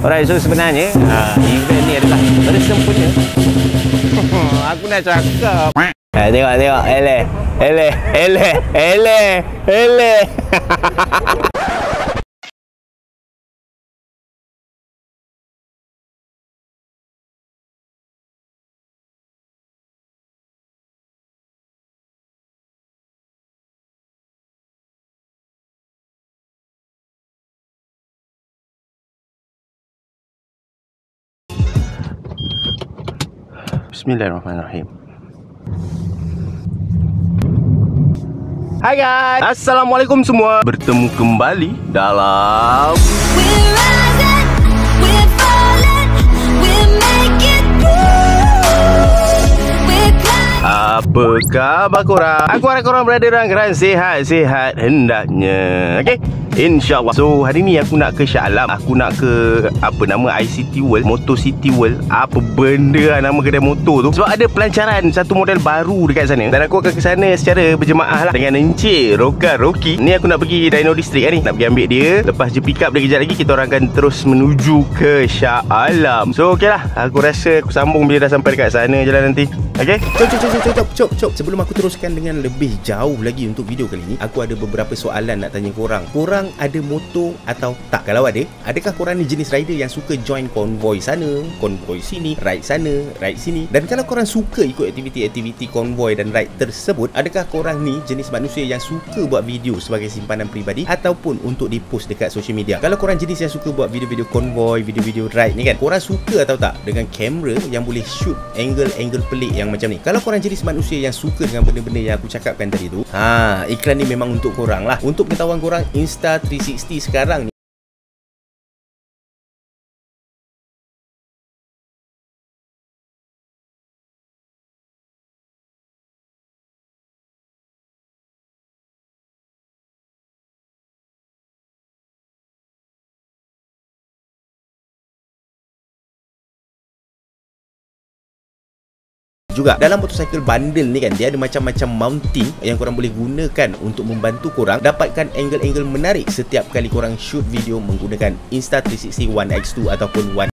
Alright, so sebenarnya event ni adalah bersempurna. Aku nak cakap. Tengok. Eleh. Bismillahirrahmanirrahim. Hai guys, Assalamualaikum semua. Bertemu kembali dalam apa khabar korang? Aku harap korang berada dalam keadaan sihat-sihat hendaknya. Okay? InsyaAllah. So hari ni aku nak ke Shah Alam. Aku nak ke apa nama ICT World, Motor City World. Apa benda lah nama kedai motor tu. Sebab ada pelancaran satu model baru dekat sana. Dan aku akan ke sana secara berjemaah lah dengan Encik Rocky. Ni aku nak pergi Dino District ni. Nak pergi ambil dia. Lepas je pick up dia kejap lagi, kita orang akan terus menuju ke Shah Alam. So okey lah. Aku rasa aku sambung bila dah sampai dekat sana je lah nanti. Okay? Cop. Sebelum aku teruskan dengan lebih jauh lagi untuk video kali ni, aku ada beberapa soalan nak tanya korang. Korang ada motor atau tak? Kalau ada, adakah korang ni jenis rider yang suka join konvoi sana, konvoi sini, ride sana, ride sini? Dan kalau korang suka ikut aktiviti-aktiviti konvoi dan ride tersebut, adakah korang ni jenis manusia yang suka buat video sebagai simpanan peribadi ataupun untuk dipost dekat social media? Kalau korang jenis yang suka buat video-video konvoi, video-video ride ni kan, korang suka atau tak dengan kamera yang boleh shoot angle-angle pelik yang macam ni? Kalau korang jenis manusia yang suka dengan benda-benda yang aku cakapkan tadi tu, iklan ni memang untuk korang lah. Untuk pengetahuan korang, Insta360 sekarang ni juga. Dalam motorcycle bundle ni kan, dia ada macam-macam mounting yang korang boleh gunakan untuk membantu korang dapatkan angle-angle menarik setiap kali korang shoot video menggunakan Insta360 One X2 ataupun One.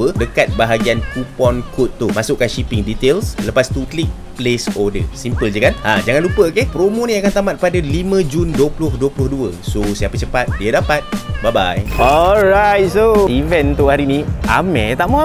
Dekat bahagian coupon code tu, masukkan shipping details, lepas tu klik place order. Simple je kan? Jangan lupa promo ni akan tamat pada 5 Jun 2022. So siapa cepat dia dapat. Bye bye. Alright, so event tu hari ni Amir tak mau.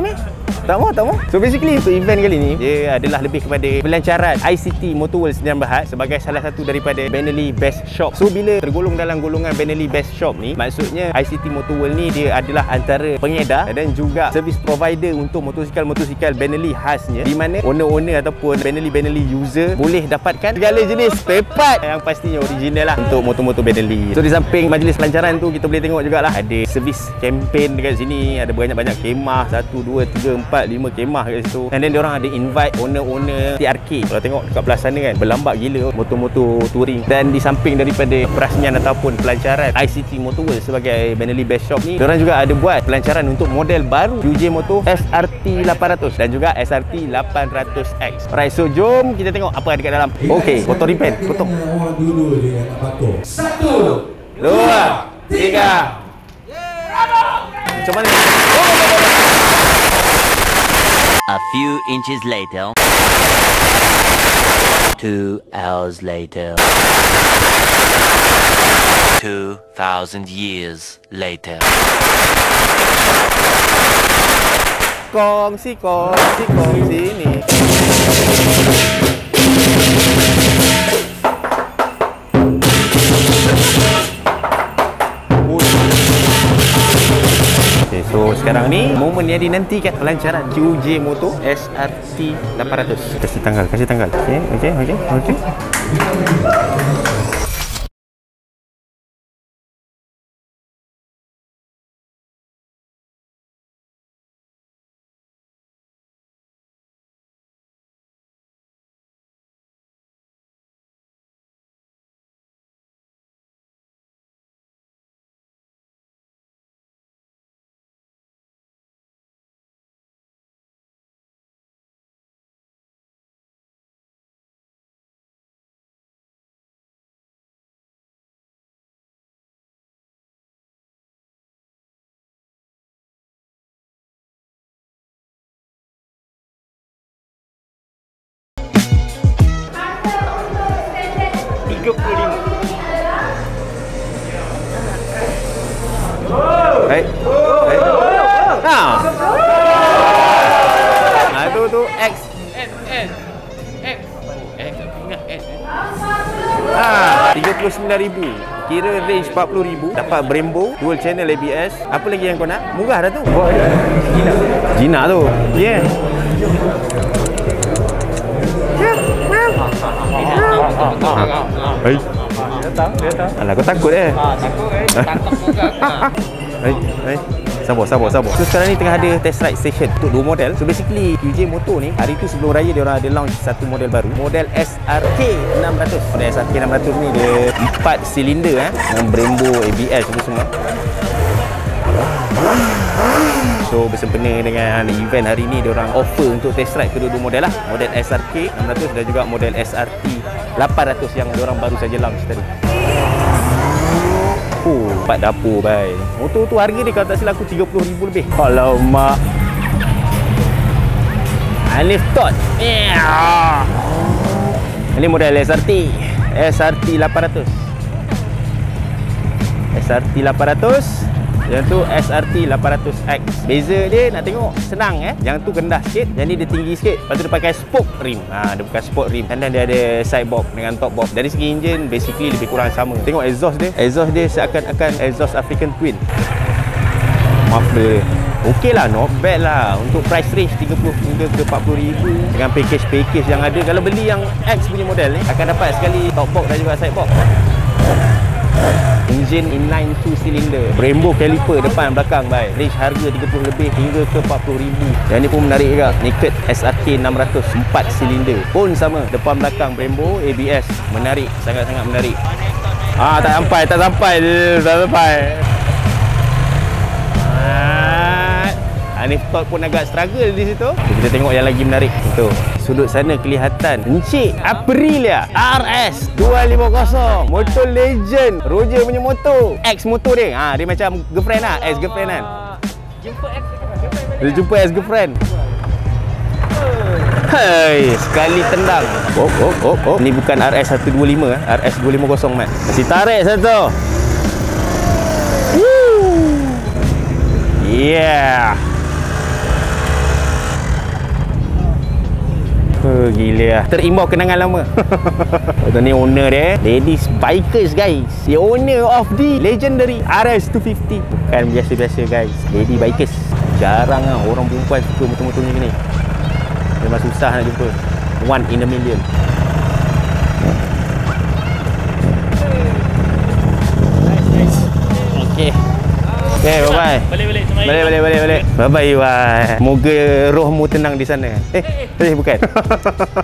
So basically untuk event kali ni, dia adalah lebih kepada pelancaran ICT Motor World Sdn Bhd sebagai salah satu daripada Benelli Best Shop. So bila tergolong dalam golongan Benelli Best Shop ni, maksudnya ICT Motor World ni dia adalah antara pengedar dan juga service provider untuk motosikal Benelli khasnya, di mana owner-owner ataupun Benelli user boleh dapatkan segala jenis spare part yang pastinya original lah untuk motor-motor Benelli. So di samping majlis pelancaran tu, kita boleh tengok jugalah ada servis campaign dekat sini. Ada banyak-banyak kemah, 1, 2, 3, 4, 5 kemah kat situ. And then diorang ada invite owner-owner TRK. Kalau tengok dekat belah sana kan, berlambak gila motor-motor touring. Dan di samping daripada perasmian ataupun pelancaran ICT Motor World sebagai Benelli Best Shop ni, diorang juga ada buat pelancaran untuk model baru QJ Motor SRT 800 dan juga SRT 800X. Alright, so jom kita tengok apa ada kat dalam. Okay, motor repair, potong. Dulu dia nak patung. 1, 2, 3. Macam mana? A few inches later. 2 hours later. 2,000 years later. Kongsi ni. Okay, so sekarang ni momen yang dinantikan, pelancaran QJ Motor SRT 800. Kasih tanggal. Okay. Tu X. Ah, 39,000. Kira range 40,000. Dapat Brembo, dual channel ABS. Apa lagi yang kau nak? Murah dah tu. Gina tu. Yeah. Hai. Datang. Alah, kau takut Takut tangkap juga. Hai. Sabar. So sekarang ni tengah ada test ride session untuk 2 model. So basically QJ Motor ni hari tu sebelum raya dia orang ada launch satu model baru, model SRK 600. Model SRK 600 ni dia 4 silinder dengan Brembo ABS semua. So bersempena dengan event hari ni dia orang offer untuk test ride kedua-dua model lah, model SRK 600 dan juga model SRT 800 yang dia orang baru saja launch tadi. 4 dapur bai. Motor tu harga dia kalau tak silap aku 30,000 lebih. Alamak. Alif Tot. Ini model SRT 800. SRT 800. Yang tu SRT 800X. Beza dia nak tengok senang Yang tu rendah sikit, yang ni dia tinggi sikit. Lepas tu dia pakai spoke rim. Dia bukan spoke rim. Dan dia ada side box dengan top box. Dari segi enjin basically lebih kurang sama. Tengok exhaust dia. Exhaust dia seakan-akan exhaust African Twin. Muffler dia. Okey lah, not bad lah. Untuk price range 30 hingga ke 40,000 dengan package yang ada. Kalau beli yang X punya model ni akan dapat sekali top box dan juga side box. Engine inline 2 cylinder, Brembo caliper depan belakang bai. Range harga 30 lebih hingga ke 40,000. Yang ni pun menarik juga. Naked SRK 600 4 silinder pun sama, depan belakang Brembo ABS. Menarik, sangat-sangat menarik. Tak sampai. Alif Tot pun agak struggle di situ. Kita tengok yang lagi menarik. Itu sudut sana kelihatan Encik Aprilia RS 250, motor legend Roger punya motor. Ex motor dia. Dia macam girlfriend lah, ex girlfriend kan. Dia jumpa ex girlfriend. Hai, sekali tendang. Ni bukan RS 125 RS 250 mat. Masih tarik satu. Yeah. Gila lah. Terimbau kenangan lama. Ni owner dia, ladies bikers guys. The owner of the legendary RS 250. Bukan biasa-biasa guys, lady bikers. Jarang lah orang perempuan suka motor-motor ni. Memang susah nak jumpa. One in a million. Okay, bye-bye. Balik. Bye-bye. Moga rohmu tenang di sana. Bukan.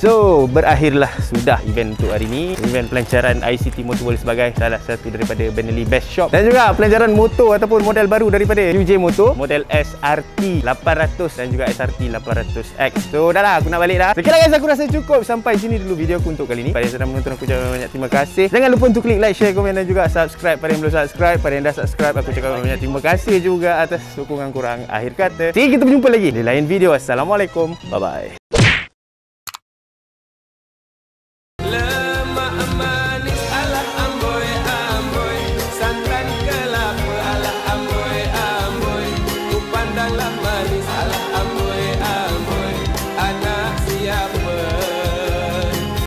So, berakhirlah sudah event untuk hari ni. Event pelancaran ICT Motor World sebagai salah satu daripada Benelli Best Shop. Dan juga pelancaran motor ataupun model baru daripada QJ Motor, model SRT 800 dan juga SRT 800X. So, dah lah, aku nak balik dah. Sekiranya guys, aku rasa cukup. Sampai sini dulu video aku untuk kali ni. Pada yang sedang menonton, aku ucapkan banyak terima kasih. Jangan lupa untuk klik like, share, komen dan juga subscribe. Pada yang belum subscribe, pada yang dah subscribe, aku ucapkan banyak terima kasih juga atas sokongan korang. Akhir kata, kita berjumpa lagi di lain video. Assalamualaikum. Bye-bye.